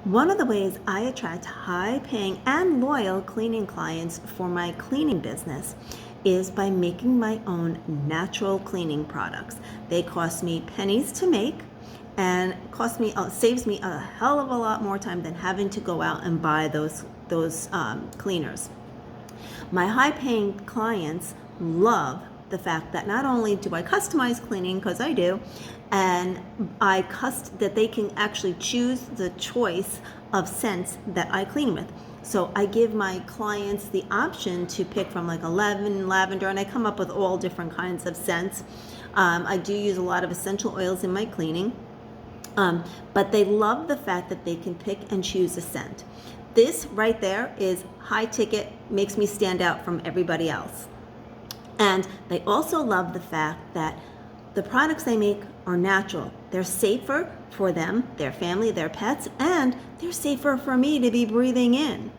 One of the ways I attract high paying and loyal cleaning clients for my cleaning business is by making my own natural cleaning products. They cost me pennies to make and saves me a hell of a lot more time than having to go out and buy those cleaners. My high paying clients love the fact that not only do I customize cleaning, because I do, and that they can actually choose the choice of scents that I clean with. So I give my clients the option to pick from like 11 lavender, and I come up with all different kinds of scents. I do use a lot of essential oils in my cleaning. But they love the fact that they can pick and choose a scent. This right there is high ticket, makes me stand out from everybody else. And they also love the fact that the products they make are natural. They're safer for them, their family, their pets, and they're safer for me to be breathing in.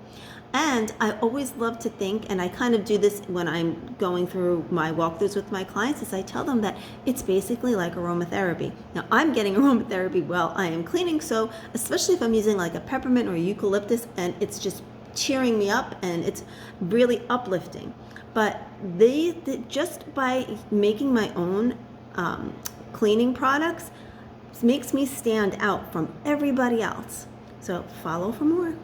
And I always love to think, and I kind of do this when I'm going through my walkthroughs with my clients, is I tell them that it's basically like aromatherapy. Now, I'm getting aromatherapy while I am cleaning, so especially if I'm using like a peppermint or eucalyptus, and it's just cheering me up and it's really uplifting. But just by making my own cleaning products makes me stand out from everybody else. So follow for more.